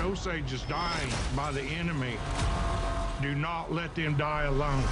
Osage is dying by the enemy. Do not let them die alone.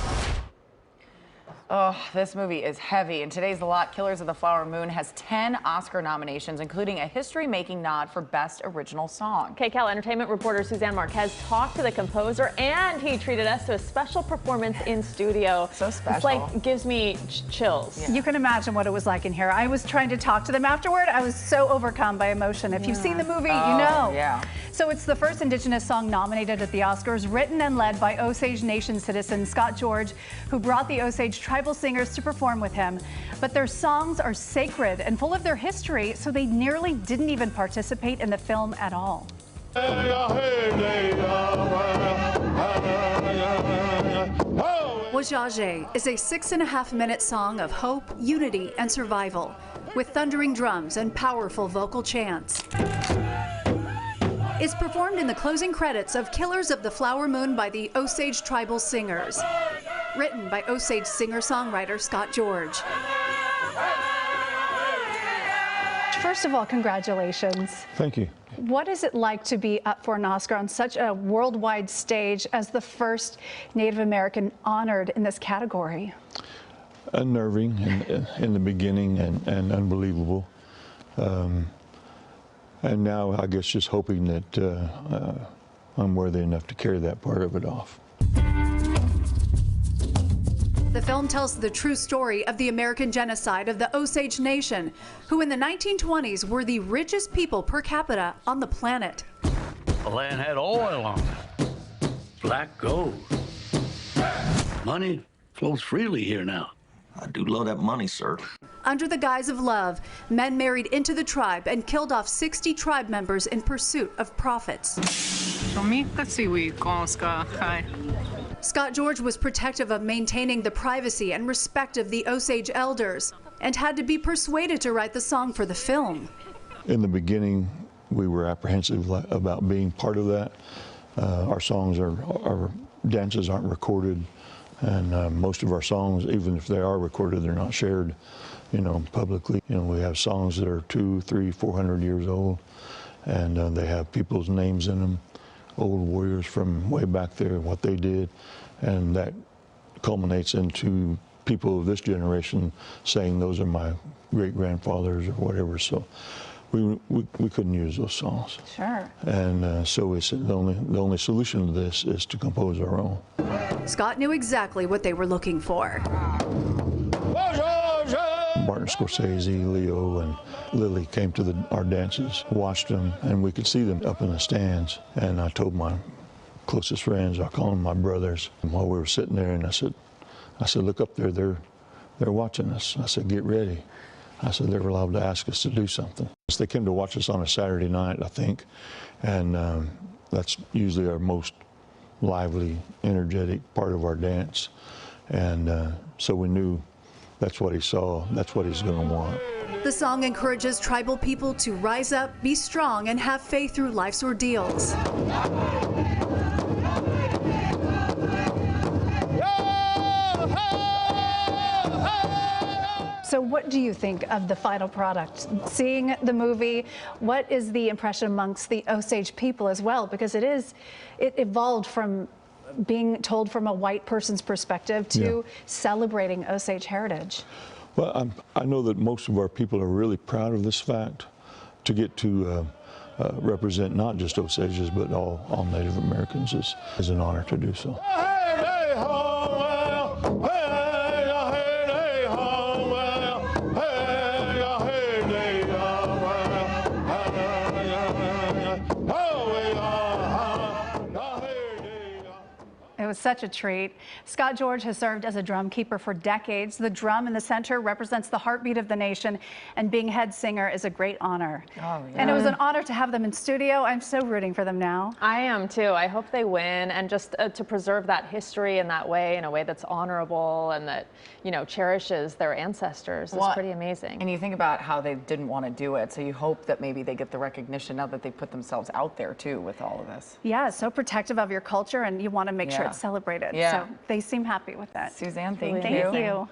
Oh, this movie is heavy, and today's The Lot Killers of the Flower Moon has 10 Oscar nominations, including a history-making nod for Best Original Song. KCAL entertainment reporter Suzanne Marques talked to the composer, and he treated us to a special performance in studio. So special. It's like, gives me chills. Yeah. You can imagine what it was like in here. I was trying to talk to them afterward. I was so overcome by emotion. If you've seen the movie, you know. Yeah. So it's the first indigenous song nominated at the Oscars, written and led by Osage Nation citizen Scott George, who brought the Osage Tribal Singers to perform with him. But their songs are sacred and full of their history, so they nearly didn't even participate in the film at all. Osage is a 6.5-minute song of hope, unity, and survival, with thundering drums and powerful vocal chants. It's performed in the closing credits of Killers of the Flower Moon by the Osage Tribal Singers, written by Osage singer-songwriter Scott George. First of all, congratulations. Thank you. What is it like to be up for an Oscar on such a worldwide stage as the first Native American honored in this category? Unnerving in the beginning and unbelievable. And now I guess just hoping that I'm worthy enough to carry that part of it off. The film tells the true story of the American genocide of the Osage Nation, who in the 1920s were the richest people per capita on the planet. The land had oil on it, black gold. Money flows freely here now. I do love that money, sir. Under the guise of love, men married into the tribe and killed off 60 tribe members in pursuit of profits. Scott George was protective of maintaining the privacy and respect of the Osage elders and had to be persuaded to write the song for the film. In the beginning, we were apprehensive about being part of that. Our songs, our dances aren't recorded, and most of our songs, even if they are recorded, they're not shared, publicly. We have songs that are 200, 300, 400 years old, and they have people's names in them, old warriors from way back there, what they did, and that culminates into people of this generation saying those are my great-grandfathers or whatever. So we couldn't use those songs. Sure. And so it's the only solution to this is to compose our own. Scott knew exactly what they were looking for. Martin Scorsese, Leo, and Lily came to our dances, watched them, and we could see them up in the stands. And I told my closest friends, I call them my brothers, while we were sitting there, and I said, look up there, they're watching us. I said, get ready. I said, they're allowed to ask us to do something. So they came to watch us on a Saturday night, I think, and that's usually our most lively, energetic part of our dance. And so we knew that's what he saw, that's what he's going to want. The song encourages tribal people to rise up, be strong, and have faith through life's ordeals. So what do you think of the final product? Seeing the movie, what is the impression amongst the Osage people as well? Because it evolved from being told from a white person's perspective to celebrating Osage heritage. Well, I know that most of our people are really proud of this fact. To get to represent not just Osages, but all Native Americans is an honor to do so. It was such a treat. Scott George has served as a drum keeper for decades. The drum in the center represents the heartbeat of the nation, and being head singer is a great honor. Oh, yeah. And it was an honor to have them in studio. I'm so rooting for them now. I am too. I hope they win, and just to preserve that history in that way, in a way that's honorable and that, cherishes their ancestors, is pretty amazing. And you think about how they didn't want to do it, so you hope that maybe they get the recognition now that they put themselves out there too with all of this. Yeah, so protective of your culture, and you want to make sure it's celebrated. So they seem happy with that. Suzanne, thank you. Thank you.